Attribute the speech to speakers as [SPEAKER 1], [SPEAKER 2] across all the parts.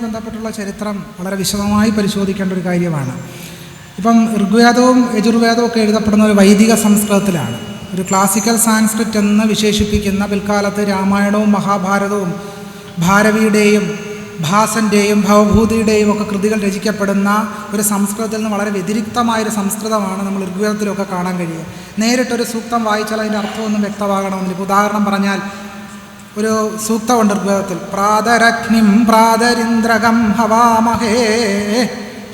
[SPEAKER 1] ബന്ധപ്പെട്ടുള്ള ചരിത്രം വളരെ വിശദമായി പരിശോധിക്കേണ്ട ഒരു കാര്യമാണ്. ഇപ്പം ഋഗ്വേദവും യജുർവേദവും ഒക്കെ എഴുതപ്പെടുന്ന ഒരു വൈദിക സംസ്കൃതത്തിലാണ്. ഒരു ക്ലാസിക്കൽ സാൻസ്ക്രിറ്റ് എന്ന് വിശേഷിപ്പിക്കുന്ന പിൽക്കാലത്ത് രാമായണവും മഹാഭാരതവും ഭാരവിയുടെയും ഭാസൻ്റെയും ഭവഭൂതിയുടെയും ഒക്കെ കൃതികൾ രചിക്കപ്പെടുന്ന ഒരു സംസ്കൃതത്തിൽ നിന്ന് വളരെ വ്യതിരിക്തമായൊരു സംസ്കൃതമാണ് നമ്മൾ ഋഗ്വേദത്തിലൊക്കെ കാണാൻ കഴിയുക. നേരിട്ടൊരു സൂക്തം വായിച്ചാൽ അതിൻ്റെ അർത്ഥമൊന്നും വ്യക്തമാകണമെന്നില്ല. ഇപ്പോൾ ഉദാഹരണം പറഞ്ഞാൽ ഒരു സൂക്തമുണ്ട് ഋഗ്വേദത്തിൽ, പ്രാതരഗ്നിം പ്രാതരിന്ദ്രകം ഹവാമഹേ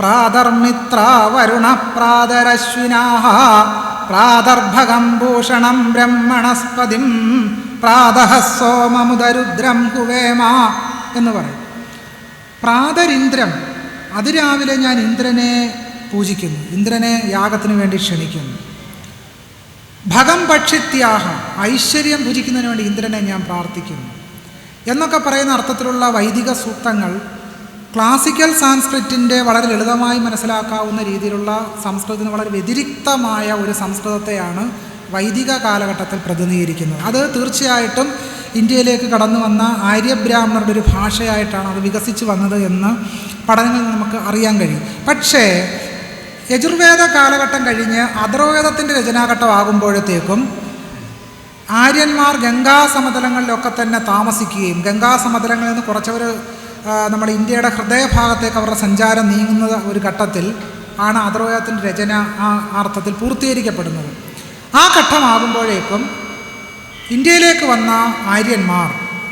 [SPEAKER 1] പ്രാതർമിത്ര വരുണ പ്രാതരശ്വിനാഹ പ്രാതർഭകം ഭൂഷണം ബ്രഹ്മണസ്പതിം പ്രാതഃ സോമമുദരുദ്രം കുവേമ എന്ന് പറയും. പ്രാതരിന്ദ്രം, അതിരാവിലെ ഞാൻ ഇന്ദ്രനെ പൂജിക്കുന്നു, ഇന്ദ്രനെ യാഗത്തിന് വേണ്ടി ക്ഷണിക്കുന്നു. ഭഗം ഭക്ഷിത്യാഹ, ഐശ്വര്യം ഭുജിക്കുന്നതിന് വേണ്ടി ഇന്ദ്രനെ ഞാൻ പ്രാർത്ഥിക്കുന്നു എന്നൊക്കെ പറയുന്ന അർത്ഥത്തിലുള്ള വൈദിക സൂക്തങ്ങൾ ക്ലാസിക്കൽ സാൻസ്ക്രിറ്റിൻ്റെ വളരെ ലളിതമായി മനസ്സിലാക്കാവുന്ന രീതിയിലുള്ള സംസ്കൃതത്തിന് വളരെ വ്യതിരിക്തമായ ഒരു സംസ്കൃതത്തെയാണ് വൈദിക കാലഘട്ടത്തിൽ പ്രതിനിധീകരിക്കുന്നത്. അത് തീർച്ചയായിട്ടും ഇന്ത്യയിലേക്ക് കടന്നു വന്ന ആര്യബ്രാഹ്മണരുടെ ഒരു ഭാഷയായിട്ടാണ് അത് വികസിച്ച് വന്നത് എന്ന് പഠനങ്ങളിൽ നമുക്ക് അറിയാൻ കഴിയും. പക്ഷേ യജുർവേദ കാലഘട്ടം കഴിഞ്ഞ് അഥർവവേദത്തിൻ്റെ രചനാഘട്ടമാകുമ്പോഴത്തേക്കും ആര്യന്മാർ ഗംഗാസമതലങ്ങളിലൊക്കെ തന്നെ താമസിക്കുകയും ഗംഗാസമതലങ്ങളിൽ നിന്ന് കുറച്ചവർ നമ്മുടെ ഇന്ത്യയുടെ ഹൃദയഭാഗത്തേക്ക് അവരുടെ സഞ്ചാരം നീങ്ങുന്ന ഒരു ഘട്ടത്തിൽ ആണ് അഥർവവേദത്തിൻ്റെ രചന ആ അർത്ഥത്തിൽ പൂർത്തീകരിക്കപ്പെടുന്നത്. ആ ഘട്ടമാകുമ്പോഴേക്കും ഇന്ത്യയിലേക്ക് വന്ന ആര്യന്മാർ,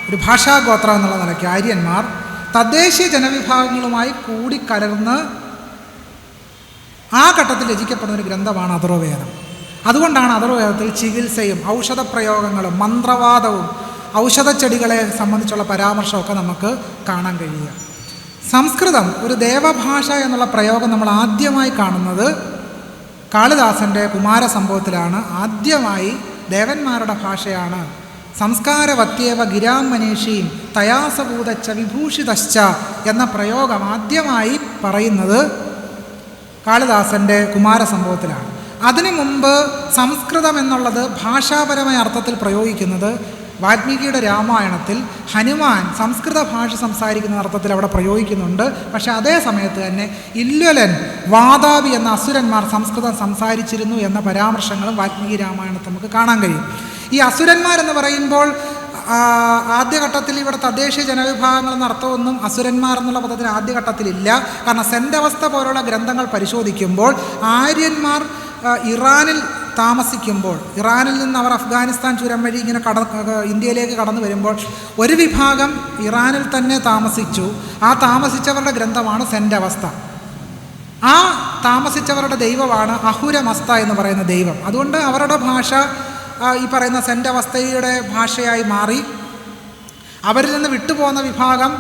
[SPEAKER 1] ഒരു ഭാഷാഗോത്രം എന്നുള്ള നിലയ്ക്ക് ആര്യന്മാർ തദ്ദേശീയ ജനവിഭാഗങ്ങളുമായി കൂടിക്കലർന്ന് ആ ഘട്ടത്തിൽ രചിക്കപ്പെടുന്ന ഒരു ഗ്രന്ഥമാണ് അഥർവവേദം. അതുകൊണ്ടാണ് അഥർവവേദത്തിൽ ചികിത്സയും ഔഷധപ്രയോഗങ്ങളും മന്ത്രവാദവും ഔഷധച്ചെടികളെ സംബന്ധിച്ചുള്ള പരാമർശമൊക്കെ നമുക്ക് കാണാൻ കഴിയുക. സംസ്കൃതം ഒരു ദേവഭാഷ എന്നുള്ള പ്രയോഗം നമ്മൾ ആദ്യമായി കാണുന്നത് കാളിദാസൻ്റെ കുമാരസംഭവത്തിലാണ്. ആദ്യമായി ദേവന്മാരുടെ ഭാഷയാണ്, സംസ്കാരവത്യേവ ഗിരാം മനീഷീം തയാസഭൂതച്ച വിഭൂഷിതശ്ച എന്ന പ്രയോഗം ആദ്യമായി പറയുന്നത് കാളിദാസൻ്റെ കുമാരസംഭവത്തിലാണ്. അതിനു മുമ്പ് സംസ്കൃതം എന്നുള്ളത് ഭാഷാപരമായ അർത്ഥത്തിൽ പ്രയോഗിക്കുന്നത് വാൽമീകിയുടെ രാമായണത്തിൽ ഹനുമാൻ സംസ്കൃത ഭാഷ സംസാരിക്കുന്ന അർത്ഥത്തിൽ അവിടെ പ്രയോഗിക്കുന്നുണ്ട്. പക്ഷേ അതേ സമയത്ത് തന്നെ ഇല്വലൻ വാതാവി എന്ന അസുരന്മാർ സംസ്കൃതം സംസാരിച്ചിരുന്നു എന്ന പരാമർശങ്ങളും വാൽമീകി രാമായണത്തിൽ നമുക്ക് കാണാൻ കഴിയും. ഈ അസുരന്മാരെന്ന് പറയുമ്പോൾ ആദ്യഘട്ടത്തിൽ ഇവിടെ തദ്ദേശീയ ജനവിഭാഗങ്ങളെന്ന അർത്ഥമൊന്നും അസുരന്മാർ എന്നുള്ള പദത്തിന് ആദ്യഘട്ടത്തിലില്ല. കാരണം സെൻ്റവസ്ഥ പോലുള്ള ഗ്രന്ഥങ്ങൾ പരിശോധിക്കുമ്പോൾ ആര്യന്മാർ ഇറാനിൽ താമസിക്കുമ്പോൾ, ഇറാനിൽ നിന്ന് അവർ അഫ്ഗാനിസ്ഥാൻ ചുരം വഴി ഇങ്ങനെ ഇന്ത്യയിലേക്ക് കടന്നു വരുമ്പോൾ ഒരു വിഭാഗം ഇറാനിൽ തന്നെ താമസിച്ചു. ആ താമസിച്ചവരുടെ ഗ്രന്ഥമാണ് സെൻ്റവസ്ഥ. ആ താമസിച്ചവരുടെ ദൈവമാണ് അഹുരമസ്ത എന്ന് പറയുന്ന ദൈവം. അതുകൊണ്ട് അവരുടെ ഭാഷ ഈ പറയുന്ന സെൻ്റവസ്ഥയുടെ ഭാഷയായി മാറി. അവരിൽ നിന്ന് വിട്ടുപോകുന്ന വിഭാഗം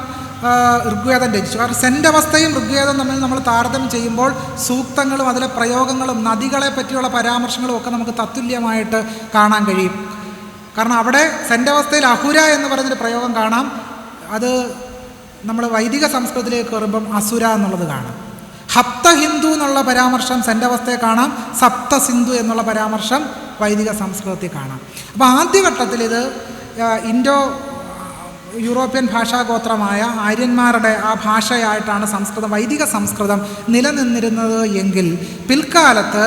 [SPEAKER 1] ഋഗ്വേദം രചിച്ചു. കാരണം സെൻ്റവസ്ഥയും ഋഗ്വേദം തമ്മിൽ നമ്മൾ താരതമ്യം ചെയ്യുമ്പോൾ സൂക്തങ്ങളും അതിലെ പ്രയോഗങ്ങളും നദികളെ പറ്റിയുള്ള പരാമർശങ്ങളും ഒക്കെ നമുക്ക് തത്തുല്യമായിട്ട് കാണാൻ കഴിയും. കാരണം അവിടെ സെൻ്റവസ്ഥയിൽ അഹുര എന്ന് പറയുന്നൊരു പ്രയോഗം കാണാം. അത് നമ്മൾ വൈദിക സംസ്കൃതത്തിലേക്ക് കയറുമ്പം അസുര എന്നുള്ളത് കാണാം. ഹപ്ത ഹിന്ദു എന്നുള്ള പരാമർശം സെൻ്റവസ്ഥയെ കാണാം. സപ്ത സിന്ധു എന്നുള്ള പരാമർശം വൈദിക സംസ്കൃതത്തിൽ കാണാം. അപ്പോൾ ആദ്യഘട്ടത്തിൽ ഇത് ഇൻഡോ യൂറോപ്യൻ ഭാഷാഗോത്രമായ ആര്യന്മാരുടെ ആ ഭാഷയായിട്ടാണ് സംസ്കൃതം, വൈദിക സംസ്കൃതം നിലനിന്നിരുന്നത് എങ്കിൽ പിൽക്കാലത്ത്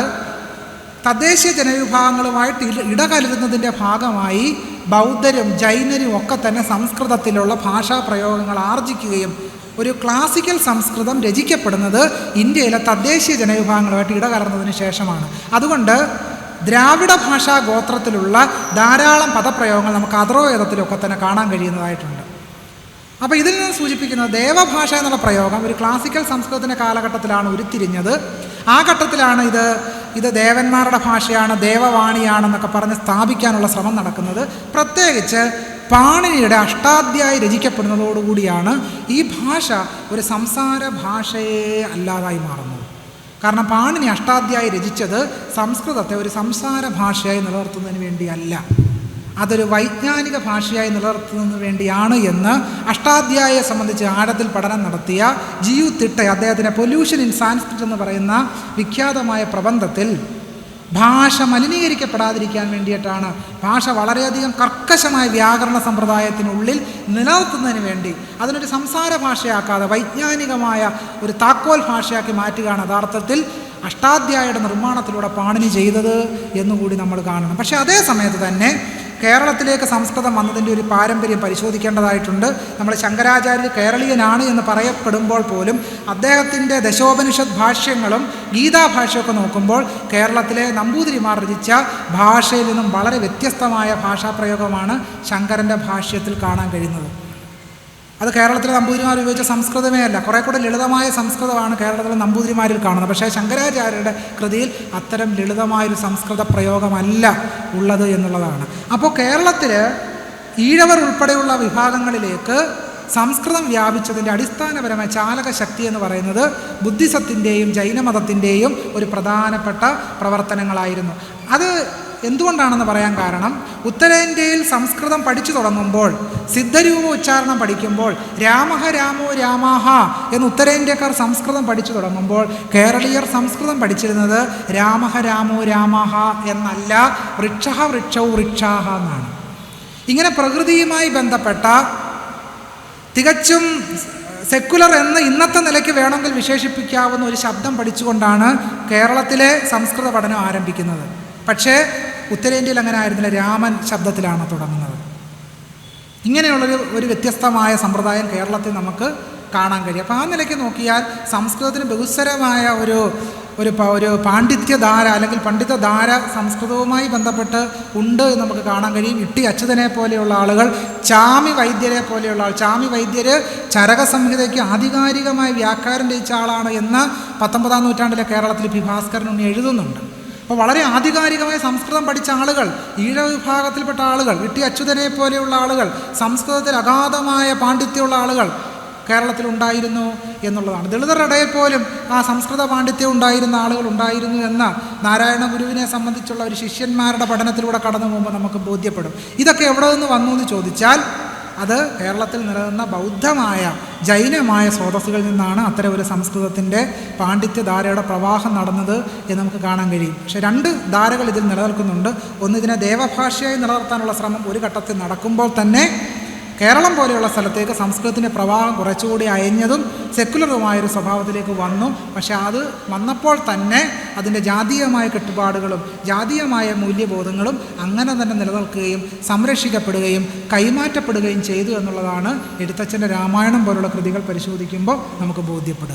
[SPEAKER 1] തദ്ദേശീയ ജനവിഭാഗങ്ങളുമായിട്ട് ഇടകലരുന്നതിൻ്റെ ഭാഗമായി ബൗദ്ധരും ജൈനരും ഒക്കെ തന്നെ സംസ്കൃതത്തിലുള്ള ഭാഷാ പ്രയോഗങ്ങൾ ആർജിക്കുകയും ഒരു ക്ലാസിക്കൽ സംസ്കൃതം രചിക്കപ്പെടുന്നത് ഇന്ത്യയിലെ തദ്ദേശീയ ജനവിഭാഗങ്ങളുമായിട്ട് ഇടകലർന്നതിന് ശേഷമാണ്. അതുകൊണ്ട് ദ്രാവിഡ ഭാഷാ ഗോത്രത്തിലുള്ള ധാരാളം പദപ്രയോഗങ്ങൾ നമുക്ക് അഥർവവേദത്തിലൊക്കെ തന്നെ കാണാൻ കഴിയുന്നതായിട്ടുണ്ട്. അപ്പോൾ ഇതിൽ നിന്ന് സൂചിപ്പിക്കുന്നത് ദേവഭാഷ എന്നുള്ള പ്രയോഗം ഒരു ക്ലാസിക്കൽ സംസ്കൃതത്തിൻ്റെ കാലഘട്ടത്തിലാണ് ഉരുത്തിരിഞ്ഞത്. ആ ഘട്ടത്തിലാണ് ഇത് ദേവന്മാരുടെ ഭാഷയാണ്, ദേവവാണിയാണെന്നൊക്കെ പറഞ്ഞ് സ്ഥാപിക്കാനുള്ള ശ്രമം നടക്കുന്നത്. പ്രത്യേകിച്ച് പാണിനിയുടെ അഷ്ടാധ്യായി രചിക്കപ്പെടുന്നതോടുകൂടിയാണ് ഈ ഭാഷ ഒരു സംസാര ഭാഷയെ അല്ലാതായി മാറുന്നത്. കാരണം പാണിനി അഷ്ടാധ്യായി രചിച്ചത് സംസ്കൃതത്തെ ഒരു സംസാര ഭാഷയായി നിലനിർത്തുന്നതിന് വേണ്ടിയല്ല, അതൊരു വൈജ്ഞാനിക ഭാഷയായി നിലനിർത്തുന്നതിന് വേണ്ടിയാണ് എന്ന് അഷ്ടാധ്യായെ സംബന്ധിച്ച് ആഴത്തിൽ പഠനം നടത്തിയ ജിയു തിട്ട അദ്ദേഹത്തിൻ്റെ പൊല്യൂഷൻ ഇൻ സാൻസ്ക്രിറ്റ് എന്ന് പറയുന്ന വിഖ്യാതമായ പ്രബന്ധത്തിൽ ഭാഷ മലിനീകരിക്കപ്പെടാതിരിക്കാൻ വേണ്ടിയിട്ടാണ് ഭാഷ വളരെയധികം കർക്കശമായ വ്യാകരണ സമ്പ്രദായത്തിനുള്ളിൽ നിലനിർത്തുന്നതിന് വേണ്ടി അതിനൊരു സംസാര ഭാഷയാക്കാതെ വൈജ്ഞാനികമായ ഒരു താക്കോൽ ഭാഷയാക്കി മാറ്റുകയാണ് യഥാർത്ഥത്തിൽ അഷ്ടാധ്യായിയുടെ നിർമ്മാണത്തിലൂടെ പാണിനി ചെയ്തത് എന്നുകൂടി നമ്മൾ കാണണം. പക്ഷേ അതേ സമയത്ത് തന്നെ കേരളത്തിലേക്ക് സംസ്കൃതം വന്നതിൻ്റെ ഒരു പാരമ്പര്യം പരിശോധിക്കേണ്ടതായിട്ടുണ്ട്. നമ്മൾ ശങ്കരാചാര്യർ കേരളീയനാണ് എന്ന് പറയപ്പെടുമ്പോൾ പോലും അദ്ദേഹത്തിൻ്റെ ദശോപനിഷത് ഭാഷ്യങ്ങളും ഗീതാഭാഷ്യമൊക്കെ നോക്കുമ്പോൾ കേരളത്തിലെ നമ്പൂതിരിമാർ രചിച്ച ഭാഷയിൽ നിന്നും വളരെ വ്യത്യസ്തമായ ഭാഷാപ്രയോഗമാണ് ശങ്കരൻ്റെ ഭാഷ്യത്തിൽ കാണാൻ കഴിയുന്നത്. അത് കേരളത്തിലെ നമ്പൂതിരിമാർ ഉപയോഗിച്ച സംസ്കൃതമേ അല്ല, കുറേ കൂടെ ലളിതമായ സംസ്കൃതമാണ് കേരളത്തിലെ നമ്പൂതിരിമാരിൽ കാണുന്നത്. പക്ഷേ ശങ്കരാചാര്യരുടെ കൃതിയിൽ അത്തരം ലളിതമായൊരു സംസ്കൃത പ്രയോഗമല്ല ഉള്ളത് എന്നുള്ളതാണ്. അപ്പോൾ കേരളത്തിൽ ഈഴവർ ഉൾപ്പെടെയുള്ള വിഭാഗങ്ങളിലേക്ക് സംസ്കൃതം വ്യാപിച്ചതിൻ്റെ അടിസ്ഥാനപരമായ ചാലകശക്തി എന്ന് പറയുന്നത് ബുദ്ധിസത്തിൻ്റെയും ജൈനമതത്തിൻ്റെയും ഒരു പ്രധാനപ്പെട്ട പ്രവർത്തനങ്ങളായിരുന്നു. അത് എന്തുകൊണ്ടാണെന്ന് പറയാൻ കാരണം, ഉത്തരേന്ത്യയിൽ സംസ്കൃതം പഠിച്ചു തുടങ്ങുമ്പോൾ, സിദ്ധരൂപ ഉച്ചാരണം പഠിക്കുമ്പോൾ, രാമഹ രാമോ രാമാഹ എന്ന് ഉത്തരേന്ത്യക്കാർ സംസ്കൃതം പഠിച്ചു തുടങ്ങുമ്പോൾ കേരളീയർ സംസ്കൃതം പഠിച്ചിരുന്നത് രാമഹ രാമോ രാമാഹ എന്നല്ല, വൃക്ഷഹ വൃക്ഷൗ വൃക്ഷാഹ എന്നാണ്. ഇങ്ങനെ പ്രകൃതിയുമായി ബന്ധപ്പെട്ട തികച്ചും സെക്കുലർ എന്ന് ഇന്നത്തെ നിലയ്ക്ക് വേണമെങ്കിൽ വിശേഷിപ്പിക്കാവുന്ന ഒരു ശബ്ദം പഠിച്ചുകൊണ്ടാണ് കേരളത്തിലെ സംസ്കൃത പഠനം ആരംഭിക്കുന്നത്. പക്ഷേ ഉത്തരേന്ത്യയിൽ അങ്ങനെ ആയിരുന്നില്ല, രാമൻ ശബ്ദത്തിലാണ് തുടങ്ങുന്നത്. ഇങ്ങനെയുള്ളൊരു വ്യത്യസ്തമായ സമ്പ്രദായം കേരളത്തിൽ നമുക്ക് കാണാൻ കഴിയും. അപ്പോൾ ആ നിലയ്ക്ക് നോക്കിയാൽ സംസ്കൃതത്തിന് ബഹുസ്വരമായ ഒരു പാണ്ഡിത്യധാര അല്ലെങ്കിൽ പണ്ഡിതധാര സംസ്കൃതവുമായി ബന്ധപ്പെട്ട് ഉണ്ട് എന്ന് നമുക്ക് കാണാൻ കഴിയും. ഇട്ടി അച്യുതനെ പോലെയുള്ള ആളുകൾ, ചാമി വൈദ്യരെ പോലെയുള്ള ആൾ, ചാമി വൈദ്യർ ചരകസംഹിതയ്ക്ക് ആധികാരികമായി വ്യാഖ്യാനം രചിച്ച ആളാണ് എന്ന് 19-ാം നൂറ്റാണ്ടിലെ കേരളത്തിൽ പി. ഭാസ്കരൻ ഉണ്ണി എഴുതുന്നുണ്ട്. അപ്പോൾ വളരെ ആധികാരികമായ സംസ്കൃതം പഠിച്ച ആളുകൾ, ഈഴവ വിഭാഗത്തിൽപ്പെട്ട ആളുകൾ, ഇട്ടി അച്യുതനെ പോലെയുള്ള ആളുകൾ, സംസ്കൃതത്തിൽ അഗാധമായ പാണ്ഡിത്യമുള്ള ആളുകൾ കേരളത്തിലുണ്ടായിരുന്നു എന്നുള്ളതാണ്. ദളിതരുടെ ഇടയിൽ പോലും ആ സംസ്കൃത പാണ്ഡിത്യം ഉണ്ടായിരുന്ന ആളുകൾ ഉണ്ടായിരുന്നു എന്ന നാരായണ ഗുരുവിനെ സംബന്ധിച്ചുള്ള ഒരു ശിഷ്യന്മാരുടെ പഠനത്തിലൂടെ കടന്നു പോകുമ്പോൾ നമുക്ക് ബോധ്യപ്പെടും. ഇതൊക്കെ എവിടെ നിന്ന് വന്നു എന്ന് ചോദിച്ചാൽ അത് കേരളത്തിൽ നിലനിന്ന ബൗദ്ധമായ ജൈനമായ സ്രോതസ്സുകളിൽ നിന്നാണ് അത്തരം ഒരു സംസ്കൃതത്തിൻ്റെ പാണ്ഡിത്യധാരയുടെ പ്രവാഹം നടന്നത് എന്ന് നമുക്ക് കാണാൻ കഴിയും. പക്ഷേ രണ്ട് ധാരകൾ ഇതിൽ നിലനിൽക്കുന്നുണ്ട്. ഒന്ന്, ഇതിനെ ദേവഭാഷയായി നിലനിർത്താനുള്ള ശ്രമം ഒരു ഘട്ടത്തിൽ നടക്കുമ്പോൾ തന്നെ കേരളം പോലെയുള്ള സ്ഥലത്തേക്ക് സംസ്കൃതത്തിൻ്റെ പ്രവാഹം കുറച്ചുകൂടി അയഞ്ഞതും സെക്കുലറുമായൊരു സ്വഭാവത്തിലേക്ക് വന്നു. പക്ഷേ അത് വന്നപ്പോൾ തന്നെ അതിൻ്റെ ജാതീയമായ കെട്ടുപാടുകളും ജാതീയമായ മൂല്യബോധങ്ങളും അങ്ങനെ തന്നെ നിലനിൽക്കുകയും സംരക്ഷിക്കപ്പെടുകയും കൈമാറ്റപ്പെടുകയും ചെയ്തു എന്നുള്ളതാണ് എഴുത്തച്ഛൻ്റെ രാമായണം പോലുള്ള കൃതികൾ പരിശോധിക്കുമ്പോൾ നമുക്ക് ബോധ്യപ്പെടുക.